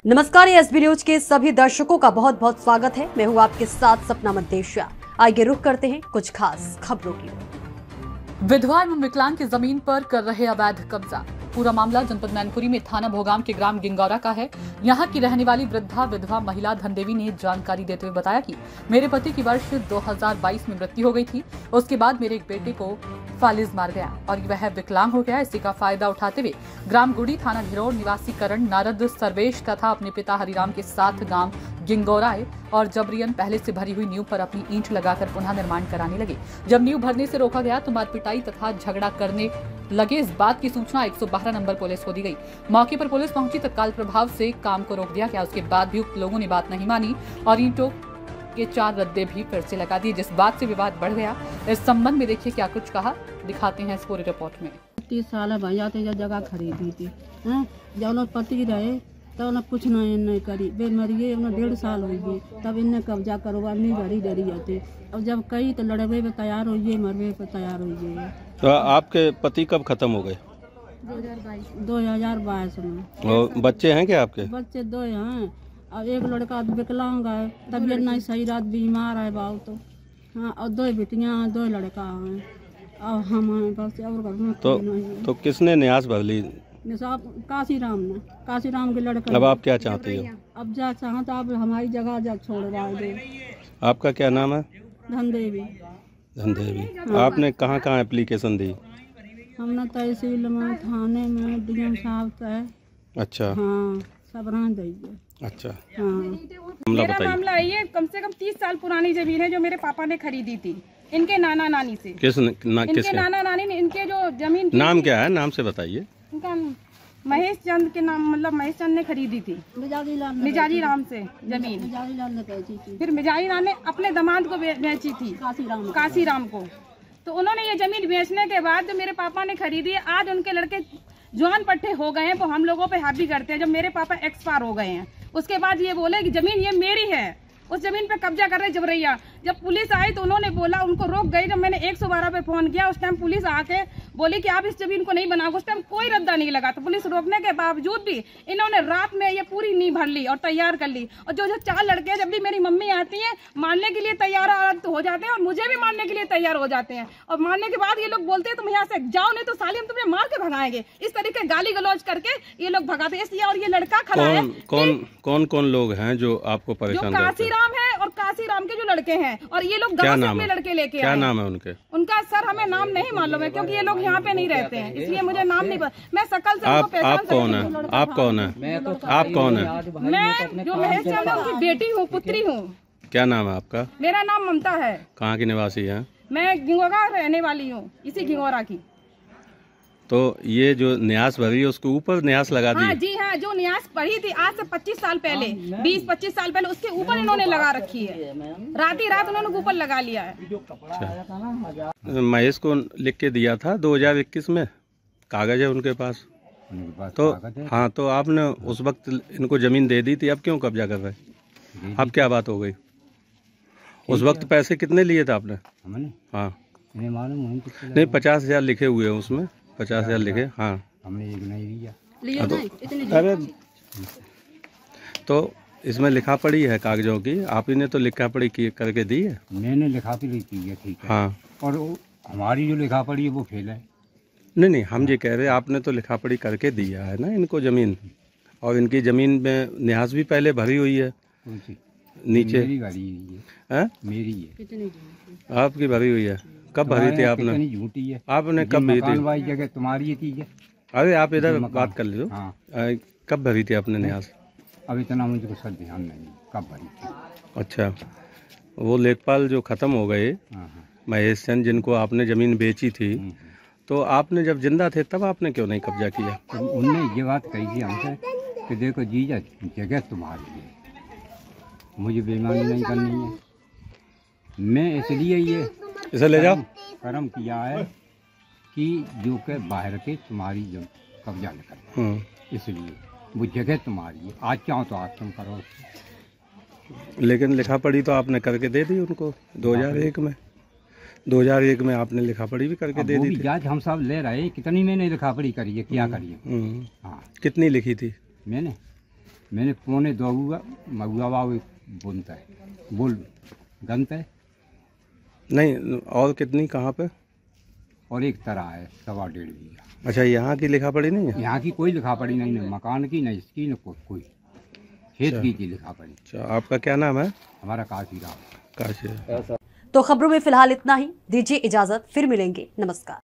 नमस्कार, SB news के सभी दर्शकों का बहुत बहुत स्वागत है। मैं हूं आपके साथ सपना मंदेशिया। आइए रुक करते हैं कुछ खास खबरों की। विधवा एवं विकलांग की जमीन पर कर रहे अवैध कब्जा। पूरा मामला जनपद मैनपुरी में थाना भोगाम के ग्राम गिंगौरा का है। यहाँ की रहने वाली वृद्धा विधवा महिला धनदेवी ने जानकारी देते हुए बताया कि मेरे पति की वर्ष 2022 में मृत्यु हो गई थी। उसके बाद मेरे एक बेटे को फालिज मार गया और वह विकलांग हो गया। इसी का फायदा उठाते हुए ग्राम गुड़ी थाना घिरौर निवासी करण नारद सर्वेश तथा अपने पिता हरिराम के साथ गांव गिंगौरा आए और जबरियन पहले से भरी हुई नींव पर अपनी ईंट लगाकर पुनः निर्माण कराने लगे। जब नींव भरने से रोका गया तो मारपिटाई तथा झगड़ा करने लगे। इस बात की सूचना 112 नंबर पुलिस को दी गई। मौके पर पुलिस पहुंची, तत्काल प्रभाव से काम को रोक दिया गया। उसके बाद भी उक्त लोगों ने बात नहीं मानी और ईंटों के 4 रद्दे भी फिर से लगा दिए, जिस बात से विवाद बढ़ गया। इस संबंध में देखिए क्या कुछ कहा, दिखाते हैं इस पूरी रिपोर्ट में। 30 साल भैया तो जगह खरीदी थी, जब पति रहे तो उन्हें कुछ नहीं करी, वे मरिए उन्हें 1.5 साल हो गए, तब इन्हें कब्जा करवा नहीं भरी डरी जाती। अब जब कई तो लड़वे पे तैयार हुई, मरवे पे तैयार हुई। तो आपके पति कब खत्म हो गए? 2022 में। और बच्चे हैं क्या आपके? बच्चे 2 हैं और एक लड़का विकलांग है, तबीयत नहीं सही, रात बीमार है बाबू तो। हाँ, और 2 बेटियां हैं, 2 लड़का हैं और हम हैं बस। और घर में तो किसने न्यास भर ली? काशीराम ने, काशीराम के लड़का। अब आप क्या चाहती हो? अब जा चाहता आप हमारी जगह जा छोड़ रहा है। आपका क्या नाम है? धनदेवी। धनदेवी। आपने कहाँ कहाँ एप्लीकेशन दी? हमने तहसील में, थाने में, डीएम साहब तय। अच्छा। हाँ, सब रहा दीजिए। अच्छा। हाँ, मेरा मामला ये कम से कम 30 साल पुरानी जमीन है जो मेरे पापा ने खरीदी थी इनके नाना नानी से। इनके नाना नानी ने इनके जो जमीन। नाम क्या है? नाम से बताइए। इनका महेश चंद के नाम, मतलब महेश चंद ने खरीदी थी मिजाजी राम से जमीन। फिर मिजाजी राम ने अपने दामाद को बेची थी, काशीराम को। तो उन्होंने ये जमीन बेचने के बाद जो मेरे पापा ने खरीदी, आज उनके लड़के जवान पट्टे हो गए हैं, वो हम लोगों पे हावी करते हैं। जब मेरे पापा एक्सपायर हो गए हैं उसके बाद ये बोले कि जमीन ये मेरी है, उस जमीन पे कब्जा कर रहे जबरैया। जब पुलिस आई तो उन्होंने बोला, उनको रोक गई। जब मैंने 112 पे फोन किया उस टाइम पुलिस आके बोली कि आप इस जमीन को नहीं बनाओगे। उस टाइम कोई रद्दा नहीं लगा, तो पुलिस रोकने के बावजूद भी इन्होंने रात में ये पूरी नींव भर ली और तैयार कर ली। और जो 4 लड़के जब भी मेरी मम्मी आती है मारने के लिए तैयार तो हो जाते हैं और मुझे भी मारने के लिए तैयार हो जाते हैं। और मारने के बाद ये लोग बोलते हैं तुम यहाँ से जाओ, नहीं तो साली हम तुम्हें मार के भगाएंगे। इस तरीके गाली गलौज करके ये लोग भगाते हैं। और ये लड़का खड़ा है। कौन लोग हैं जो आपको परेशान करते हैं? काशीराम है और काशीराम के जो लड़के हैं, और ये लोग गांव से अपने लड़के लेके आए। क्या नाम है उनके? उनका सर हमें नाम नहीं मालूम है क्योंकि ये लोग यहाँ पे नहीं रहते हैं, इसलिए मुझे नाम नहीं पता। मैं शकल से आप कौन है? आप कौन है? आप कौन है? मैं जो महेश चंद उनकी बेटी हूँ, पुत्री हूँ। क्या नाम है आपका? मेरा नाम ममता है। कहाँ की निवासी है? मैं घिंगोरा रहने वाली हूँ, इसी घिंगोरा की। तो ये जो न्यास भरी है उसके ऊपर न्यास लगा दी? हाँ जी हाँ, जो न्यास भरी थी आज से 25 साल पहले, 20-25 साल पहले, उसके ऊपर इन्होंने लगा रखी है। रात ही रात उन्होंने ऊपर लगा लिया है। अच्छा। महेश को लिख के दिया था 2021 में, कागज है उनके पास तो। हाँ, तो आपने उस वक्त इनको जमीन दे दी थी, अब क्यों कब्जा कर रहे? अब क्या बात हो गई? उस वक्त पैसे कितने लिए थे आपने? हाँ नहीं, 50,000 लिखे हुए हैं उसमें, 50,000 लिखे। हाँ, हमने एक नहीं लिया। अरे तो इसमें लिखा पड़ी है कागजों की, आप ही ने तो लिखा पड़ी करके दी है। मैंने लिखा पड़ी की है, ठीक है। हाँ, और हमारी जो लिखा पड़ी है वो फेल है। नहीं, हम ये कह रहे हैं आपने तो लिखा पड़ी करके दिया है ना इनको जमीन, और इनकी जमीन में न्यास भी पहले भरी हुई है नीचे। मेरी भरी है, मेरी है। आपकी भरी हुई है? कब भरी थी आपने? झूठी है। आपने कब भरी थी? जगह तुम्हारी थी। अरे आप इधर बात कर लीजिए। हाँ। कब भरी थी आपने न्यास? अब इतना मुझे कुछ ध्यान नहीं कब भरी थी। अच्छा, वो लेखपाल जो खत्म हो गए, महेश चंद, जिनको आपने जमीन बेची थी, तो आपने जब जिंदा थे तब आपने क्यों नहीं कब्जा किया? तो उनने ये बात कही थी हमसे कि देखो जीजा, जगह तुम्हारी है, मुझे बेईमानी नहीं करनी है। मैं इसलिए ये इसे ले जाओ कर्म किया है कि जो के बाहर के तुम्हारी जो कब्जा न कर, इसलिए वो जगह तुम्हारी है। आज चाहो तो आज तुम करो। लेकिन लिखा पड़ी तो आपने करके दे दी उनको 2001 में। 2001 में आपने लिखा पड़ी भी करके दे दी थी। आज हम सब ले रहे, कितनी मैंने लिखा पड़ी करी है, क्या करी है। हाँ, कितनी लिखी थी? मैंने मैंने पौने 2 मगुआ बाबू बुनता है बोल गंत है नहीं, और कितनी कहाँ पे? और एक तरह है 1.5 बीघा। अच्छा, यहाँ की लिखा पड़ी नहीं है? यहाँ की कोई लिखा पड़ी नहीं, न मकान की, न इसकी, न कोई खेत की लिखा पड़ी। अच्छा, आपका क्या नाम है? हमारा काशी राम। काशी। तो खबरों में फिलहाल इतना ही, दीजिए इजाजत, फिर मिलेंगे, नमस्कार।